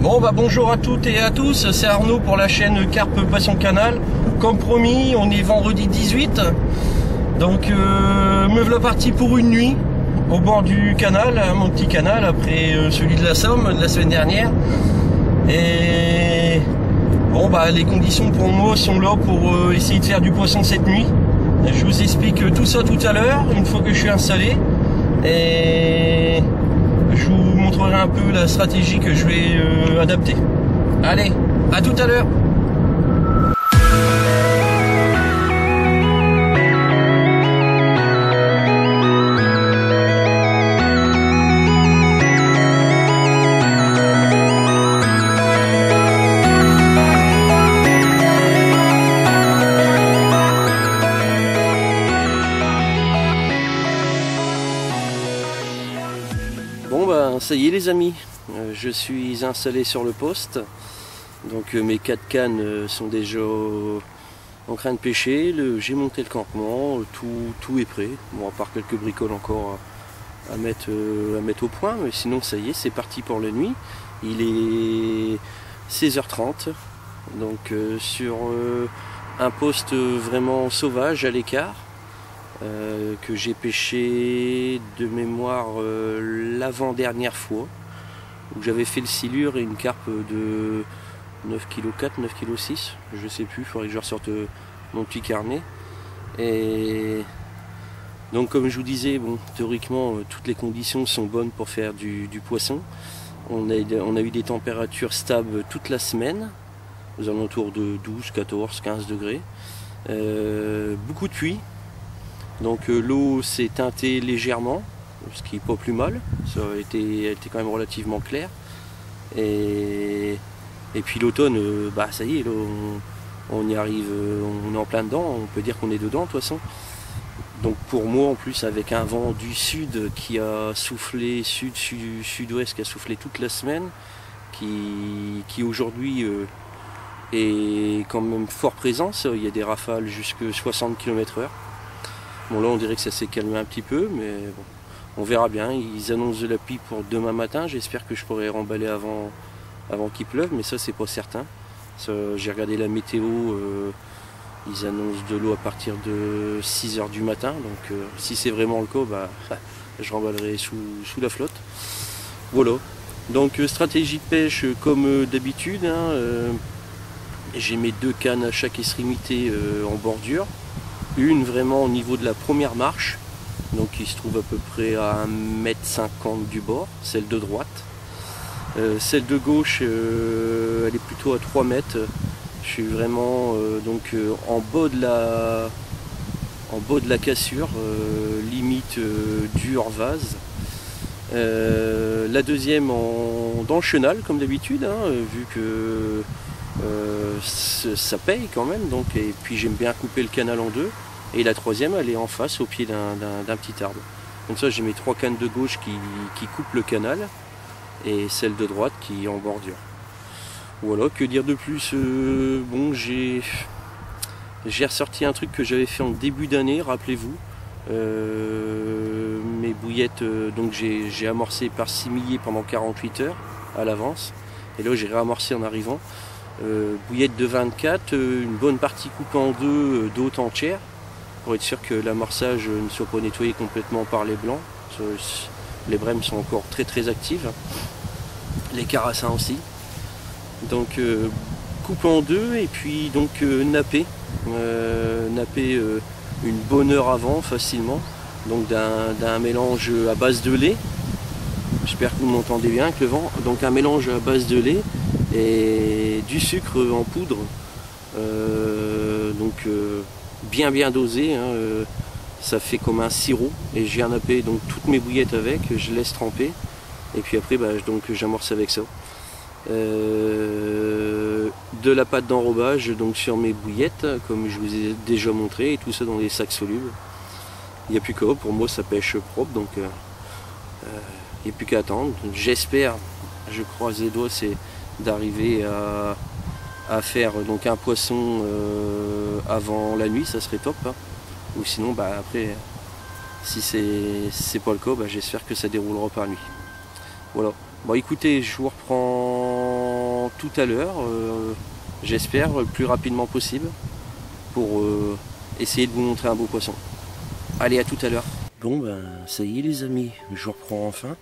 Bon bah bonjour à toutes et à tous, c'est Arnaud pour la chaîne Carpe Passion Canal. Comme promis, on est vendredi 18. Donc me voilà parti pour une nuit au bord du canal, mon petit canal, après celui de la Somme de la semaine dernière. Et bon bah les conditions pour moi sont là pour essayer de faire du poisson cette nuit. Je vous explique tout ça tout à l'heure, une fois que je suis installé. Et je vous montrerai un peu la stratégie que je vais adapter. Allez, à tout à l'heure. Bon bah ça y est les amis, je suis installé sur le poste. Donc mes 4 cannes sont déjà en train de pêcher, j'ai monté le campement, tout est prêt. Bon, à part quelques bricoles encore à mettre au point, mais sinon ça y est, c'est parti pour la nuit. Il est 16h30, donc sur un poste vraiment sauvage à l'écart. Que j'ai pêché de mémoire l'avant-dernière fois, où j'avais fait le silure et une carpe de 9,4 kg, 9,6 kg, je sais plus, il faudrait que je ressorte mon petit carnet. Et donc comme je vous disais, bon, théoriquement toutes les conditions sont bonnes pour faire du poisson. On a eu des températures stables toute la semaine, aux alentours de 12, 14, 15 degrés. Beaucoup de pluie. Donc l'eau s'est teintée légèrement, ce qui n'est pas plus mal, ça a été quand même relativement clair. Et puis l'automne, bah ça y est, là, on y arrive, on est en plein dedans, on peut dire qu'on est dedans de toute façon. Donc pour moi en plus avec un vent du sud qui a soufflé, sud-ouest qui a soufflé toute la semaine, qui aujourd'hui est quand même fort présent, il y a des rafales jusqu'à 60 km/h. Bon là on dirait que ça s'est calmé un petit peu, mais bon, on verra bien. Ils annoncent de la pluie pour demain matin, j'espère que je pourrai remballer avant qu'il pleuve, mais ça c'est pas certain. J'ai regardé la météo, ils annoncent de l'eau à partir de 6 h du matin, donc si c'est vraiment le cas, bah, je remballerai sous la flotte. Voilà, donc stratégie de pêche comme d'habitude, hein, j'ai mes 2 cannes à chaque extrémité en bordure. Une vraiment au niveau de la première marche, donc qui se trouve à peu près à 1,50 m du bord, celle de droite. Celle de gauche, elle est plutôt à 3 mètres. Je suis vraiment en bas de la cassure, limite du hors-vase. La deuxième dans le chenal comme d'habitude, hein, vu que ça paye quand même, donc, et puis j'aime bien couper le canal en deux. Et la troisième elle est en face au pied d'un petit arbre. Donc ça j'ai mes 3 cannes de gauche qui coupent le canal et celle de droite qui est en bordure. Voilà, que dire de plus. Bon, j'ai ressorti un truc que j'avais fait en début d'année, rappelez-vous. Mes bouillettes, donc j'ai amorcé par similier pendant 48 heures à l'avance. Et là j'ai réamorcé en arrivant. Bouillette de 24, une bonne partie coupée en deux d'eau entière, pour être sûr que l'amorçage ne soit pas nettoyé complètement par les blancs. Les brèmes sont encore très actives, les carassins aussi. Donc coupé en deux et puis donc napper une bonne heure avant facilement, donc d'un mélange à base de lait. J'espère que vous m'entendez bien avec le vent. Donc un mélange à base de lait et du sucre en poudre, bien dosé, hein, ça fait comme un sirop, et j'ai nappé donc toutes mes bouillettes avec, je laisse tremper et puis après bah, j'amorce avec ça. De la pâte d'enrobage donc sur mes bouillettes comme je vous ai déjà montré, et tout ça dans des sacs solubles. Il n'y a plus qu'à, pour moi ça pêche propre, donc il n'y a plus qu'à attendre. J'espère, je croise les doigts, c'est d'arriver à faire donc un poisson avant la nuit, ça serait top, hein. Ou sinon bah après si c'est pas le cas, bah, j'espère que ça déroulera par nuit. Voilà. Bon écoutez, je vous reprends tout à l'heure, j'espère le plus rapidement possible, pour essayer de vous montrer un beau poisson. Allez, à tout à l'heure. Bon ben ça y est les amis, je reprends enfin.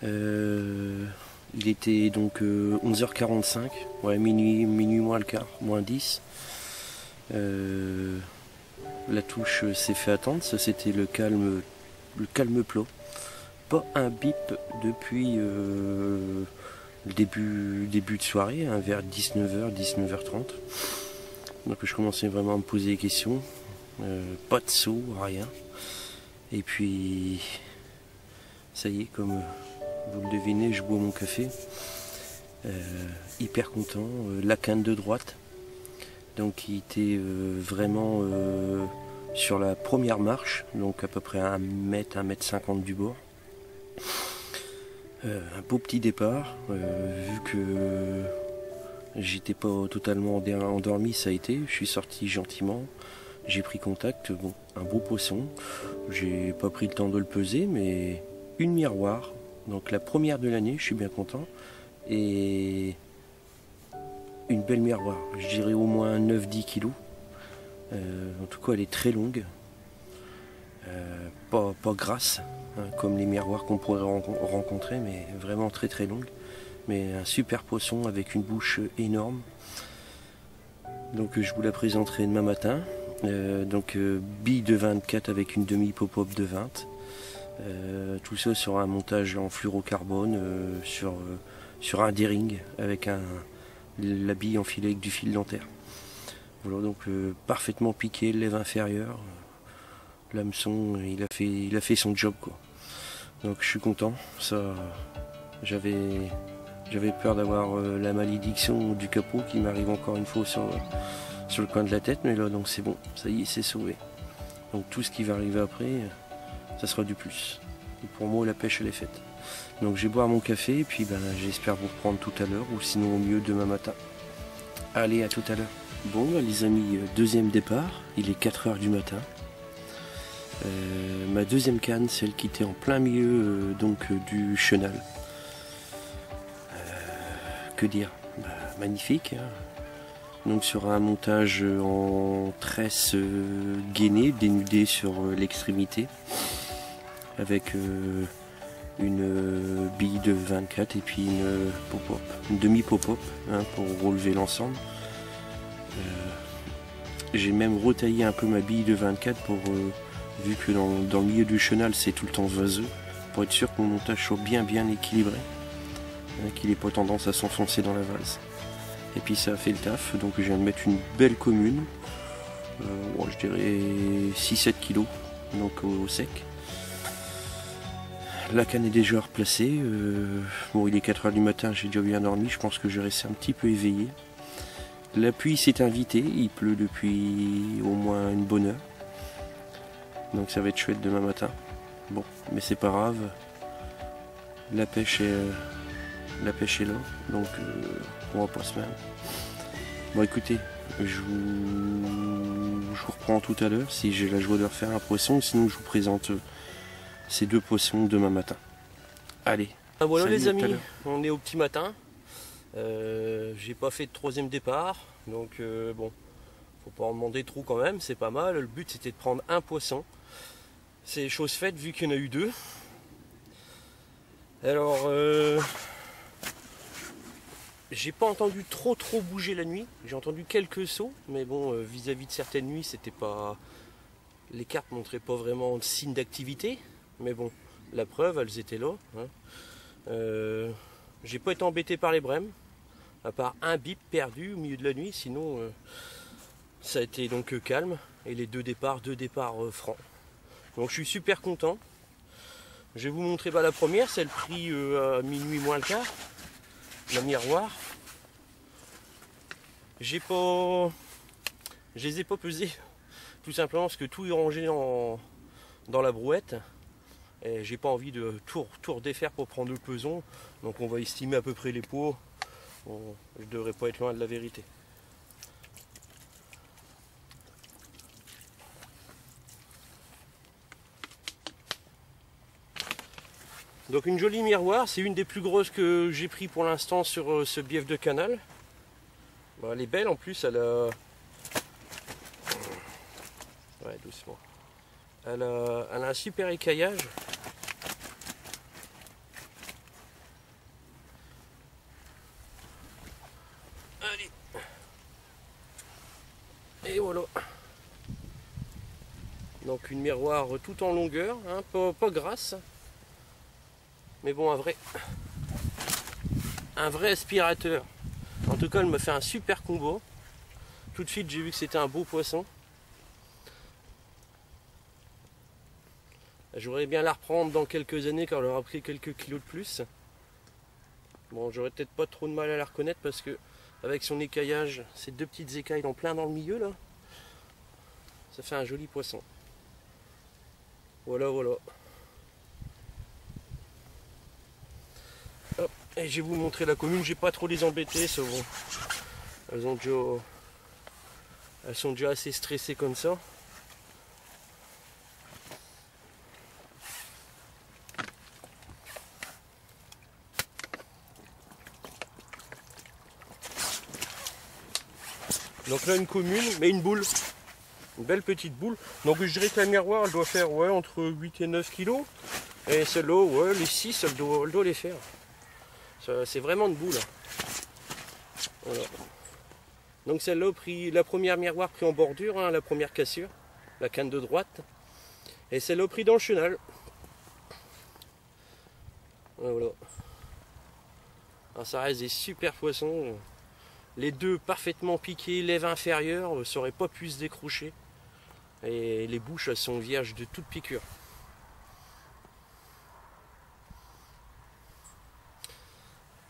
Il était donc 11h45, ouais, minuit moins le quart, moins 10. La touche s'est fait attendre, ça c'était le calme plat. Pas un bip depuis le début de soirée, hein, vers 19h, 19h30. Donc je commençais vraiment à me poser des questions. Pas de saut, rien. Et puis ça y est, comme vous le devinez, je bois mon café. Hyper content. La canne de droite. Donc il était vraiment sur la première marche, donc à peu près 1 mètre, 1 mètre 50 du bord. Un beau petit départ, vu que j'étais pas totalement endormi, ça a été. Je suis sorti gentiment, j'ai pris contact, bon, un beau poisson. J'ai pas pris le temps de le peser, mais une miroir, donc la première de l'année, je suis bien content. Et une belle miroir, je dirais au moins 9-10 kilos. En tout cas, elle est très longue, pas grasse, hein, comme les miroirs qu'on pourrait rencontrer, mais vraiment très très longue. Mais un super poisson avec une bouche énorme. Donc je vous la présenterai demain matin. Bille de 24 avec une demi pop-up de 20. Tout ça sur un montage en fluorocarbone sur un D-ring avec la bille enfilée avec du fil dentaire. Voilà, donc parfaitement piqué, lèvre inférieure. L'hameçon, il a fait son job, quoi. Donc je suis content. Ça, j'avais peur d'avoir la malédiction du capot qui m'arrive encore une fois sur le coin de la tête, mais là donc c'est bon, ça y est, c'est sauvé. Donc tout ce qui va arriver après, ça sera du plus. Et pour moi, la pêche elle est faite. Donc je vais boire mon café et puis j'espère vous reprendre tout à l'heure, ou sinon au mieux demain matin. Allez, à tout à l'heure. Bon les amis, deuxième départ, il est 4h du matin. Ma deuxième canne, celle qui était en plein milieu du chenal. Que dire, magnifique, hein. Donc sur un montage en tresse gainée, dénudée sur l'extrémité, avec une bille de 24 et puis une pop-up, une demi pop-up, hein, pour relever l'ensemble. J'ai même retaillé un peu ma bille de 24 pour vu que dans le milieu du chenal c'est tout le temps vaseux, pour être sûr que mon montage soit bien équilibré, hein, qu'il n'ait pas tendance à s'enfoncer dans la vase. Et puis ça a fait le taf, donc je viens de mettre une belle commune, je dirais 6-7 kg, donc au sec. La canne est déjà replacée, bon il est 4h du matin, j'ai déjà bien dormi, je pense que je vais rester un petit peu éveillé. La pluie s'est invitée, il pleut depuis au moins une bonne heure. Donc ça va être chouette demain matin. Bon, mais c'est pas grave. La pêche est là, donc on va pas se plaindre. Bon écoutez, je vous reprends tout à l'heure si j'ai la joie de refaire un poisson, sinon je vous présente ces deux poissons demain matin. Allez. Ah voilà les amis, on est au petit matin. J'ai pas fait de troisième départ, donc bon, faut pas en demander trop quand même, c'est pas mal. Le but c'était de prendre un poisson. C'est chose faite vu qu'il y en a eu deux. Alors j'ai pas entendu trop bouger la nuit, j'ai entendu quelques sauts, mais bon, vis-à-vis de certaines nuits, c'était pas. Les cartes montraient pas vraiment de signe d'activité, mais bon, la preuve, elles étaient là, hein. J'ai pas été embêté par les brèmes, à part un bip perdu au milieu de la nuit, sinon ça a été donc calme, et les deux départs francs. Donc je suis super content. Je vais vous montrer la première, celle prise à minuit moins le quart, la miroir. Je les ai pas pesés, tout simplement parce que tout est rangé dans la brouette. Et j'ai pas envie de tout redéfaire pour prendre le peson. Donc on va estimer à peu près les poids. Bon, je devrais pas être loin de la vérité. Donc une jolie miroir, c'est une des plus grosses que j'ai pris pour l'instant sur ce bief de canal. Bon, elle est belle en plus, elle a... Ouais, doucement. Elle a un super écaillage. Allez. Et voilà. Donc une miroir tout en longueur, hein, pas grasse. Mais bon, un vrai aspirateur. En tout cas, elle me fait un super combo. Tout de suite, j'ai vu que c'était un beau poisson. J'aurais bien la reprendre dans quelques années quand elle aura pris quelques kilos de plus. Bon, j'aurais peut-être pas trop de mal à la reconnaître parce que avec son écaillage, ces deux petites écailles en plein dans le milieu là, ça fait un joli poisson. Voilà, voilà. Hop, et je vais vous montrer la commune. J'ai pas trop les embêter, ça bon. Elles sont déjà assez stressées comme ça. Donc là une commune, mais une boule. Une belle petite boule. Donc je dirais que la miroir elle doit faire ouais, entre 8 et 9 kg. Et celle-là, ouais, les 6, elle doit les faire. C'est vraiment une boule. Voilà. Donc celle-là, la première miroir pris en bordure, hein, la première cassure, la canne de droite. Et celle-là pris dans le chenal. Voilà. Alors, ça reste des super poissons. Les deux parfaitement piqués, lèvres inférieures, ça aurait pas pu se décrocher. Et les bouches, elles sont vierges de toute piqûre.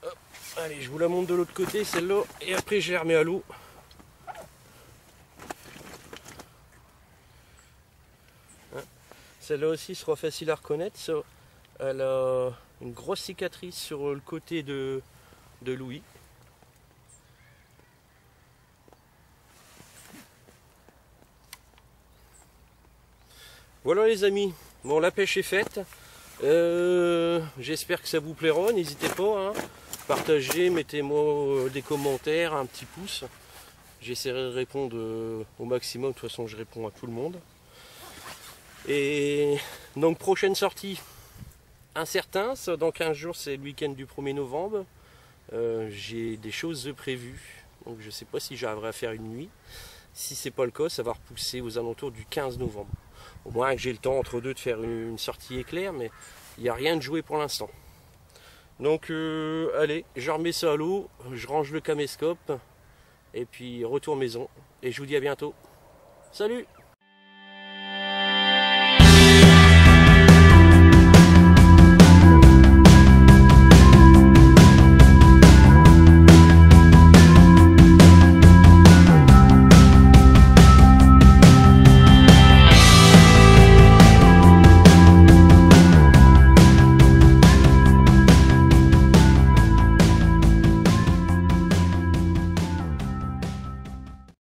Hop. Allez, je vous la montre de l'autre côté, celle-là, et après je la remets à l'eau. Hein. Celle-là aussi sera facile à reconnaître. Ça, elle a une grosse cicatrice sur le côté de l'ouïe. Voilà les amis, bon la pêche est faite, j'espère que ça vous plaira, n'hésitez pas, hein. Partagez, mettez-moi des commentaires, un petit pouce, j'essaierai de répondre au maximum, de toute façon je réponds à tout le monde. Et donc prochaine sortie, incertain, ça, dans 15 jours c'est le week-end du 1er novembre, j'ai des choses prévues, donc je ne sais pas si j'arriverai à faire une nuit, si c'est pas le cas ça va repousser aux alentours du 15 novembre. Au moins que j'ai le temps entre deux de faire une sortie éclair, mais il n'y a rien de joué pour l'instant. Donc allez, je remets ça à l'eau, je range le caméscope, et puis retour maison. Et je vous dis à bientôt. Salut!